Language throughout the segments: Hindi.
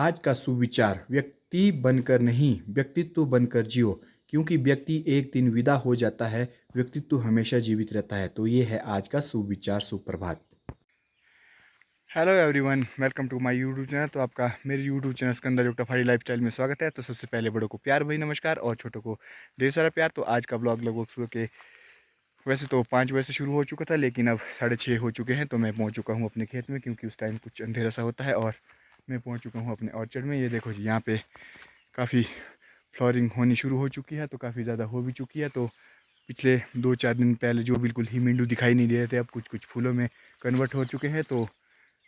आज का सुविचार, व्यक्ति बनकर नहीं व्यक्तित्व बनकर जियो, क्योंकि व्यक्ति एक दिन विदा हो जाता है, व्यक्तित्व हमेशा जीवित रहता है। तो ये है आज का सुविचार। सुप्रभात। Hello everyone, welcome to my YouTube channel. तो आपका मेरे यूट्यूब चैनल सिकंदर युक्ताफारी लाइफस्टाइल में स्वागत है। तो सबसे पहले बड़ों को प्यार भरी नमस्कार और छोटों को ढेर सारा प्यार। तो आज का ब्लॉग लगभग सुबह के वैसे तो 5 बजे से शुरू हो चुका था, लेकिन अब 6:30 हो चुके हैं। तो मैं पहुंच चुका हूं अपने खेत में, क्योंकि उस टाइम कुछ अंधेरा सा होता है। और मैं पहुंच चुका हूं अपने ऑर्चर्ड में। ये देखो जी, यहाँ पे काफ़ी फ्लोरिंग होनी शुरू हो चुकी है, तो काफ़ी ज़्यादा हो भी चुकी है। तो पिछले 2-4 दिन पहले जो बिल्कुल ही मींडू दिखाई नहीं दे रहे थे, अब कुछ कुछ फूलों में कन्वर्ट हो चुके हैं। तो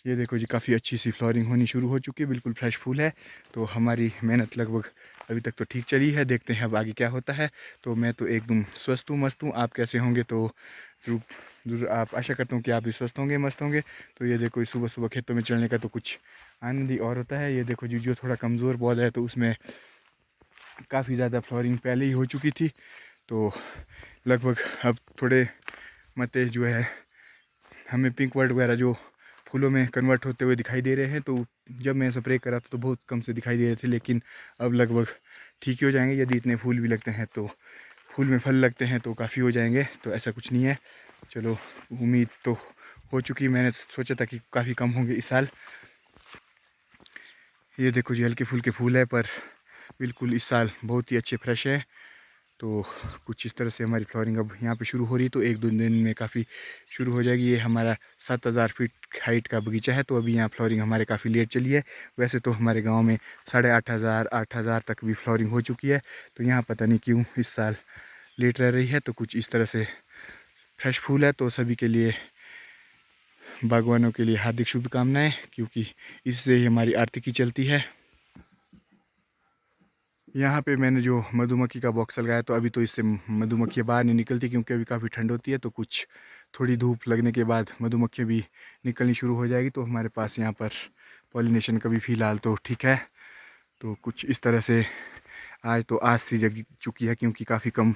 ये देखो जी, काफ़ी अच्छी सी फ्लोरिंग होनी शुरू हो चुकी है, बिल्कुल फ्रेश फूल है। तो हमारी मेहनत लगभग अभी तक तो ठीक चली है, देखते हैं अब आगे क्या होता है। तो मैं तो एकदम स्वस्थ हूँ, मस्त हूँ। आप कैसे होंगे? तो ज़रूर ज़रूर आप आशा करता हूँ कि आप भी स्वस्थ होंगे, मस्त होंगे। तो ये देखो, सुबह सुबह खेतों में चलने का तो कुछ आनंद ही और होता है। ये देखो जी, जो थोड़ा कमज़ोर पौधा है तो उसमें काफ़ी ज़्यादा फ्लोरिंग पहले ही हो चुकी थी। तो लगभग अब थोड़े मते जो है हमें पिंक वर्ड वगैरह जो फूलों में कन्वर्ट होते हुए दिखाई दे रहे हैं। तो जब मैं स्प्रे करा था तो बहुत कम से दिखाई दे रहे थे, लेकिन अब लगभग ठीक ही हो जाएंगे। यदि इतने फूल भी लगते हैं तो फूल में फल लगते हैं तो काफ़ी हो जाएंगे। तो ऐसा कुछ नहीं है। चलो, उम्मीद तो हो चुकी। मैंने सोचा था कि काफ़ी कम होंगे इस साल। ये देखो जी, हल्के फुल्के फूल है, पर बिल्कुल इस साल बहुत ही अच्छे फ्रेश है। तो कुछ इस तरह से हमारी फ्लोरिंग अब यहाँ पे शुरू हो रही है। तो 1-2 दिन में काफ़ी शुरू हो जाएगी। ये हमारा 7,000 फीट हाइट का बगीचा है। तो अभी यहाँ फ्लोरिंग हमारे काफ़ी लेट चली है। वैसे तो हमारे गांव में 8,500 8,000 तक भी फ्लोरिंग हो चुकी है। तो यहाँ पता नहीं क्यों इस साल लेट रह रही है। तो कुछ इस तरह से फ्रेश फूल है। तो सभी के लिए, बागवानों के लिए हार्दिक शुभकामनाएँ, क्योंकि इससे ही हमारी आर्थिकी चलती है। यहाँ पे मैंने जो मधुमक्खी का बॉक्स लगाया, तो अभी तो इससे मधुमक्खियाँ बाहर नहीं निकलती, क्योंकि अभी काफ़ी ठंड होती है। तो कुछ थोड़ी धूप लगने के बाद मधुमक्खियाँ भी निकलनी शुरू हो जाएगी। तो हमारे पास यहाँ पर पॉलिनेशन का भी फ़िलहाल तो ठीक है। तो कुछ इस तरह से आज तो आज सी जग चुकी है, क्योंकि काफ़ी कम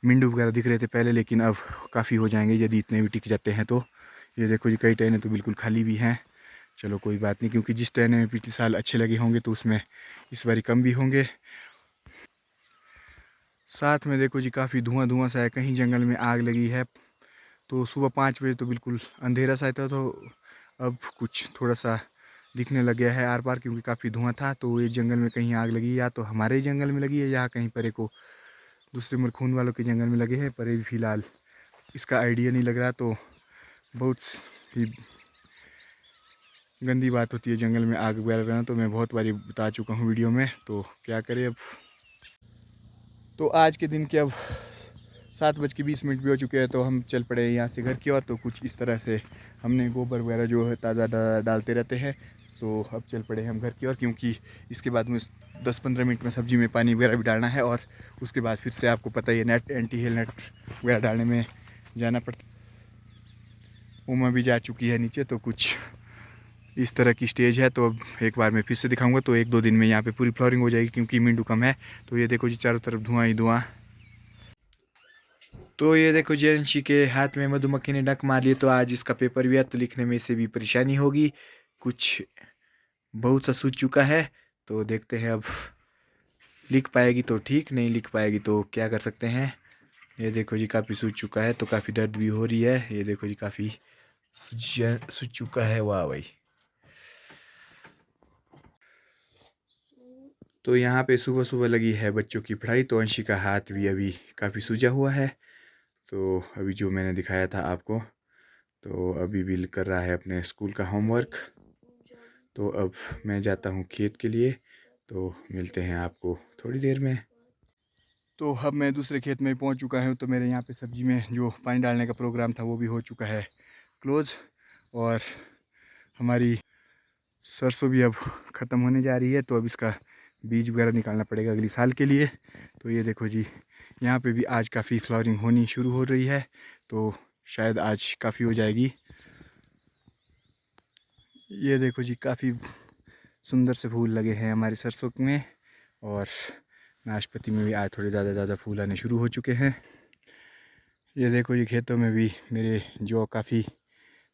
मिंडू वगैरह दिख रहे थे पहले, लेकिन अब काफ़ी हो जाएंगे यदि इतने भी टिक जाते हैं तो। ये देखो जी, कई टहने तो बिल्कुल खाली भी हैं। चलो कोई बात नहीं, क्योंकि जिस टहने में पिछले साल अच्छे लगे होंगे तो उसमें इस बारी कम भी होंगे। साथ में देखो जी, काफ़ी धुआं धुआं सा है, कहीं जंगल में आग लगी है। तो सुबह 5 बजे तो बिल्कुल अंधेरा सा था, तो अब कुछ थोड़ा सा दिखने लग गया है आर पार, क्योंकि काफ़ी धुआं था। तो ये जंगल में कहीं आग लगी, या तो हमारे ही जंगल में लगी है, या कहीं पर को दूसरे मुल्क खून वालों के जंगल में लगे हैं। पर ये फ़िलहाल इसका आइडिया नहीं लग रहा। तो बहुत ही गंदी बात होती है जंगल में आग वगैरह रहना। तो मैं बहुत बारी बता चुका हूँ वीडियो में, तो क्या करें अब। तो आज के दिन के अब 7:20 भी हो चुके हैं। तो हम चल पड़े हैं यहाँ से घर की ओर। तो कुछ इस तरह से हमने गोबर वगैरह जो है ताज़ा डालते रहते हैं। तो अब चल पड़े हैं हम घर की ओर, क्योंकि इसके बाद में 10-15 मिनट में सब्ज़ी में पानी वगैरह भी डालना है। और उसके बाद फिर से आपको पता ही है, नेट एंटी हेल नेट वगैरह डालने में जाना पड़ता। उमा भी जा चुकी है नीचे। तो कुछ इस तरह की स्टेज है। तो अब एक बार मैं फिर से दिखाऊंगा। तो 1-2 दिन में यहाँ पे पूरी फ्लोरिंग हो जाएगी, क्योंकि मिंडू कम है। तो ये देखो जी, चारों तरफ धुआं ही धुआं। तो ये देखो जी, अंशी के हाथ में मधुमक्खी ने डंक मार ली। तो आज इसका पेपर भी है, तो लिखने में इसे भी परेशानी होगी। कुछ बहुत सा सूझ चुका है। तो देखते हैं अब, लिख पाएगी तो ठीक, नहीं लिख पाएगी तो क्या कर सकते हैं। ये देखो जी, काफ़ी सूझ चुका है। तो काफ़ी दर्द भी हो रही है। ये देखो जी, काफ़ी सूझ चुका है। वाह भाई। तो यहाँ पे सुबह सुबह लगी है बच्चों की पढ़ाई। तो अंशी का हाथ भी अभी काफ़ी सूजा हुआ है। तो अभी जो मैंने दिखाया था आपको, तो अभी भी कर रहा है अपने स्कूल का होमवर्क। तो अब मैं जाता हूँ खेत के लिए। तो मिलते हैं आपको थोड़ी देर में। तो अब मैं दूसरे खेत में पहुँच चुका हूँ। तो मेरे यहाँ पे सब्ज़ी में जो पानी डालने का प्रोग्राम था वो भी हो चुका है क्लोज़। और हमारी सरसों भी अब ख़त्म होने जा रही है। तो अब इसका बीज वगैरह निकालना पड़ेगा अगली साल के लिए। तो ये देखो जी, यहाँ पे भी आज काफ़ी फ्लावरिंग होनी शुरू हो रही है। तो शायद आज काफ़ी हो जाएगी। ये देखो जी, काफ़ी सुंदर से फूल लगे हैं हमारे सरसों में। और नाशपाती में भी आज थोड़े ज़्यादा फूल आने शुरू हो चुके हैं। ये देखो जी, खेतों में भी मेरे जौ काफ़ी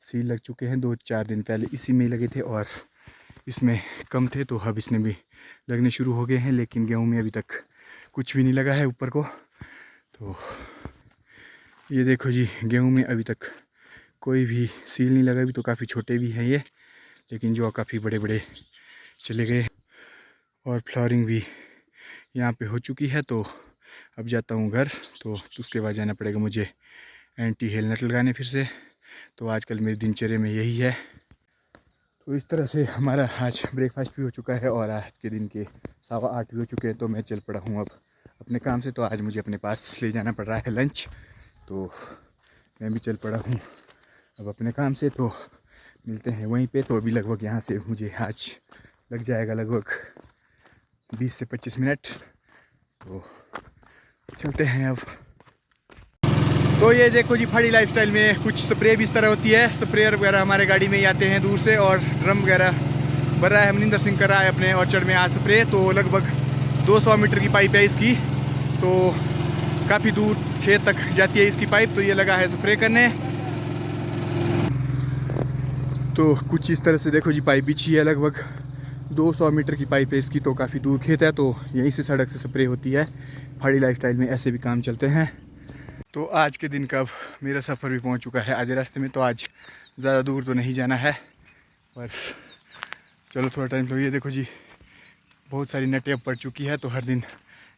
सील लग चुके हैं। 2-4 दिन पहले इसी में लगे थे, और इसमें कम थे तो अब इसमें भी लगने शुरू हो गए हैं, लेकिन गेहूं में अभी तक कुछ भी नहीं लगा है ऊपर को। तो ये देखो जी, गेहूं में अभी तक कोई भी सील नहीं लगा। अभी तो काफ़ी छोटे भी हैं ये, लेकिन जो काफ़ी बड़े बड़े चले गए। और फ्लावरिंग भी यहाँ पे हो चुकी है। तो अब जाता हूँ घर, तो उसके बाद जाना पड़ेगा मुझे एंटी हेल नेट लगाने फिर से। तो आजकल मेरी दिनचर्या में यही है। तो इस तरह से हमारा आज ब्रेकफास्ट भी हो चुका है और आज के दिन के 8:15 भी हो चुके हैं। तो मैं चल पड़ा हूँ अब अपने काम से। तो आज मुझे अपने पास ले जाना पड़ रहा है लंच, तो मैं भी चल पड़ा हूँ अब अपने काम से। तो मिलते हैं वहीं पे। तो अभी लगभग यहाँ से मुझे आज लग जाएगा लगभग 20 से 25 मिनट। तो चलते हैं अब। तो ये देखो जी, पहाड़ी लाइफस्टाइल में कुछ स्प्रे भी इस तरह होती है। स्प्रेयर वगैरह हमारे गाड़ी में ही आते हैं दूर से, और ड्रम वगैरह भर रहा है। मनिंदर सिंह कर रहा है अपने ऑर्चर्ड में आज स्प्रे। तो लगभग 200 मीटर की पाइप है इसकी, तो काफ़ी दूर खेत तक जाती है इसकी पाइप। तो ये लगा है स्प्रे करने। तो कुछ इस तरह से देखो जी, पाइप बिछी है। लगभग 200 मीटर की पाइप है इसकी, तो काफ़ी दूर खेत है। तो यहीं से सड़क से स्प्रे होती है। पहाड़ी लाइफस्टाइल में ऐसे भी काम चलते हैं। तो आज के दिन का मेरा सफ़र भी पहुंच चुका है आधे रास्ते में। तो आज ज़्यादा दूर तो नहीं जाना है, पर चलो थोड़ा टाइम लो। ये देखो जी, बहुत सारी नेटें अब पड़ चुकी है। तो हर दिन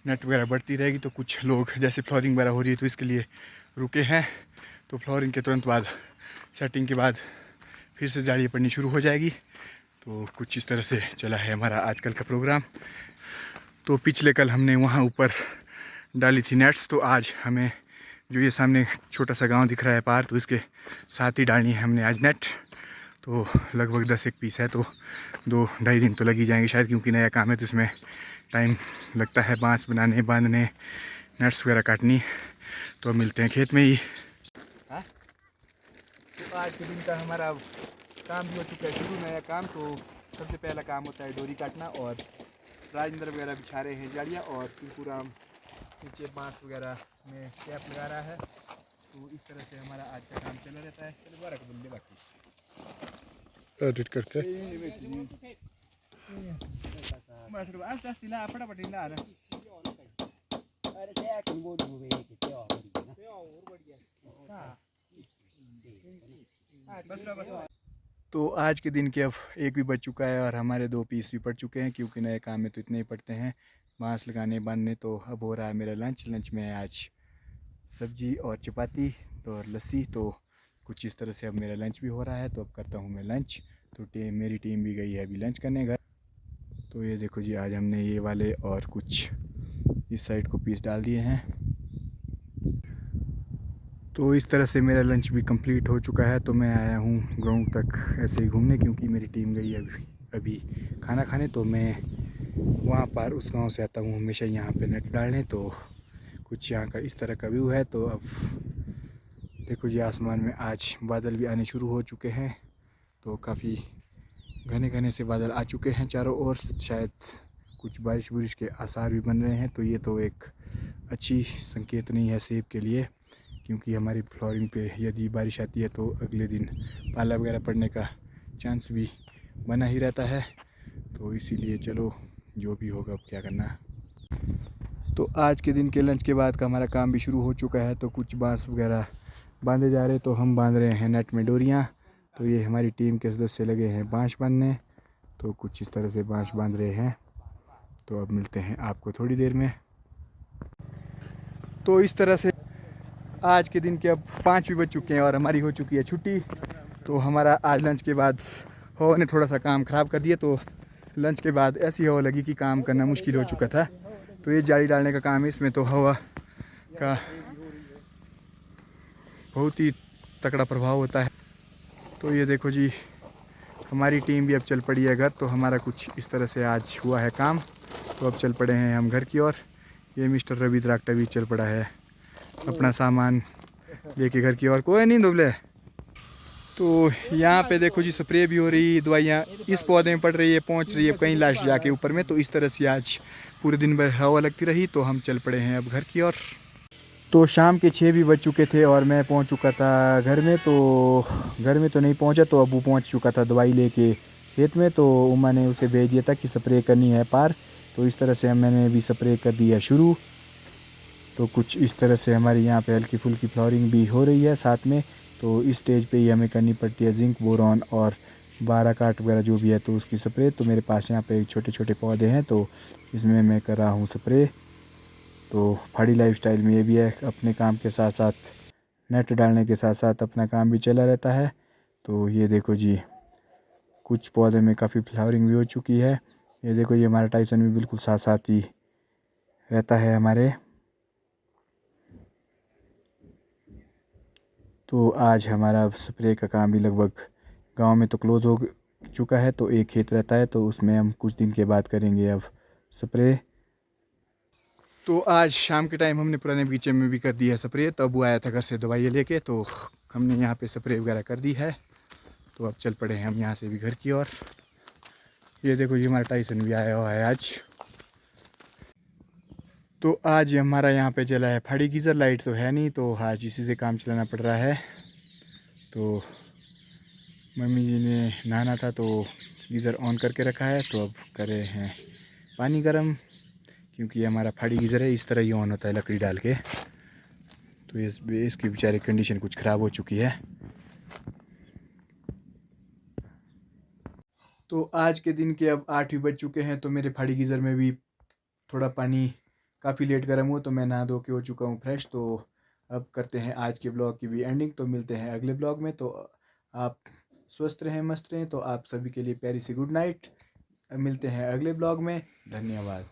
नेट वगैरह बढ़ती रहेगी। तो कुछ लोग जैसे फ्लोरिंग वगैरह हो रही है तो इसके लिए रुके हैं। तो फ्लोरिंग के तुरंत बाद, सेटिंग के बाद फिर से जाली पड़नी शुरू हो जाएगी। तो कुछ इस तरह से चला है हमारा आजकल का प्रोग्राम। तो पिछले कल हमने वहाँ ऊपर डाली थी नेट्स, तो आज हमें जो ये सामने छोटा सा गांव दिख रहा है पार, तो इसके साथ ही डालनी है हमने आज नेट। तो लगभग 10 एक पीस है। तो 2-2.5 दिन तो लग ही जाएंगे शायद, क्योंकि नया काम है तो इसमें टाइम लगता है। बांस बनाने, बांधने, नेट्स वगैरह काटनी। तो मिलते हैं खेत में ही। हाँ, तो आज के दिन का हमारा काम भी हो चुका है शुरू, नया काम। तो सबसे पहला काम होता है डोरी काटना, और राजेंद्र वगैरह बिछा रहे हैं जालियाँ, और पूरा नीचे बांस वगैरह में कैप लगा रहा है। तो इस तरह से हमारा आज का काम चला रहता है। चलो बारह को बंदे बाकी एडिट करके तो आज के दिन के अब 1 भी बज चुका है, और हमारे 2 पीस भी पड़ चुके हैं, क्योंकि नए काम में तो इतने ही पड़ते हैं, बांस लगाने, बांधने। तो अब हो रहा है मेरा लंच में आज सब्जी और चपाती और लस्सी। तो कुछ इस तरह से अब मेरा लंच भी हो रहा है। तो अब करता हूँ मैं लंच। तो मेरी टीम भी गई है अभी लंच करने घर। तो ये देखो जी, आज हमने ये वाले और कुछ इस साइड को पीस डाल दिए हैं। तो इस तरह से मेरा लंच भी कंप्लीट हो चुका है। तो मैं आया हूँ ग्राउंड तक ऐसे ही घूमने, क्योंकि मेरी टीम गई है अभी खाना खाने। तो मैं वहाँ पर उस गांव से आता हूँ हमेशा यहाँ पे नेट डालने। तो कुछ यहाँ का इस तरह का व्यू है। तो अब देखो जी, आसमान में आज बादल भी आने शुरू हो चुके हैं। तो काफ़ी घने घने से बादल आ चुके हैं चारों ओर। शायद कुछ बारिश के आसार भी बन रहे हैं। तो ये तो एक अच्छी संकेत नहीं है सेब के लिए, क्योंकि हमारी फ्लोरिंग पे यदि बारिश आती है तो अगले दिन पाला वगैरह पड़ने का चांस भी बना ही रहता है। तो इसीलिए चलो जो भी होगा, अब क्या करना। तो आज के दिन के लंच के बाद का हमारा काम भी शुरू हो चुका है। तो कुछ बांस वगैरह बांधे जा रहे। तो हम बांध रहे हैं नेट में डोरियाँ। तो ये हमारी टीम के सदस्य लगे हैं बांस बांधने। तो कुछ इस तरह से बांस बांध रहे हैं। तो अब मिलते हैं आपको थोड़ी देर में। तो इस तरह से आज के दिन के अब 5 भी बज चुके हैं, और हमारी हो चुकी है छुट्टी। तो हमारा आज लंच के बाद हवा ने थोड़ा सा काम ख़राब कर दिया। तो लंच के बाद ऐसी हवा लगी कि काम करना मुश्किल हो चुका था। तो ये जाली डालने का काम है, इसमें तो हवा का बहुत ही तगड़ा प्रभाव होता है। तो ये देखो जी, हमारी टीम भी अब चल पड़ी है घर। तो हमारा कुछ इस तरह से आज हुआ है काम। तो अब चल पड़े हैं हम घर की ओर। ये मिस्टर रवि द्राक्टा भी चल पड़ा है अपना सामान लेके घर की ओर। कोई नहीं दुबले। तो यहाँ पे देखो जी, स्प्रे भी हो रही, दवाइयाँ इस पौधे में पड़ रही है, पहुँच रही है कहीं लास्ट जाके ऊपर में। तो इस तरह से आज पूरे दिन भर हवा लगती रही। तो हम चल पड़े हैं अब घर की ओर। तो शाम के 6 भी बज चुके थे, और मैं पहुँच चुका था घर में। तो घर में तो नहीं पहुँचा, तो अबू पहुँच चुका था दवाई लेके खेत में, तो उमा ने उसे भेज दिया था कि स्प्रे करनी है पार। तो इस तरह से मैंने भी स्प्रे कर दिया शुरू। तो कुछ इस तरह से हमारी यहाँ पे हल्की फुल्की फ्लावरिंग भी हो रही है साथ में। तो इस स्टेज पे ही हमें करनी पड़ती है जिंक बोरॉन और 12 काट वगैरह जो भी है तो उसकी स्प्रे। तो मेरे पास यहाँ पे छोटे छोटे पौधे हैं तो इसमें मैं कर रहा हूँ स्प्रे। तो पहाड़ी लाइफस्टाइल में ये भी है, अपने काम के साथ साथ नेट डालने के साथ साथ अपना काम भी चला रहता है। तो ये देखो जी, कुछ पौधे में काफ़ी फ्लावरिंग भी हो चुकी है। ये देखो, ये हमारा टाइसन भी बिल्कुल साथ साथ ही रहता है हमारे। तो आज हमारा स्प्रे का काम भी लगभग गांव में तो क्लोज़ हो चुका है। तो एक खेत रहता है तो उसमें हम कुछ दिन के बाद करेंगे अब स्प्रे। तो आज शाम के टाइम हमने पुराने बगीचे में भी कर दिया है स्प्रे। तब वो आया था घर से दवाइयाँ लेके, तो हमने यहाँ पे स्प्रे वगैरह कर दी है। तो अब चल पड़े हैं हम यहाँ से भी घर की ओर। ये देखो, ये हमारा टाइसन भी आया हुआ है आज। तो आज हमारा यहाँ पे जला है फाड़ी गीज़र, लाइट तो है नहीं तो आज इसी से काम चलाना पड़ रहा है। तो मम्मी जी ने नहाना था तो गीज़र ऑन करके रखा है। तो अब कर रहे हैं पानी गर्म, क्योंकि ये हमारा फाड़ी गीज़र है, इस तरह ही ऑन होता है लकड़ी डाल के। तो इसकी बेचारे कंडीशन कुछ ख़राब हो चुकी है। तो आज के दिन के अब 8 भी बज चुके हैं। तो मेरे फाड़ी गीज़र में भी थोड़ा पानी काफ़ी लेट गर्म हुआ, तो मैं नहा धो के हो चुका हूँ फ्रेश। तो अब करते हैं आज के ब्लॉग की भी एंडिंग। तो मिलते हैं अगले ब्लॉग में। तो आप स्वस्थ रहें, मस्त रहें। तो आप सभी के लिए प्यारी सी गुड नाइट। मिलते हैं अगले ब्लॉग में। धन्यवाद।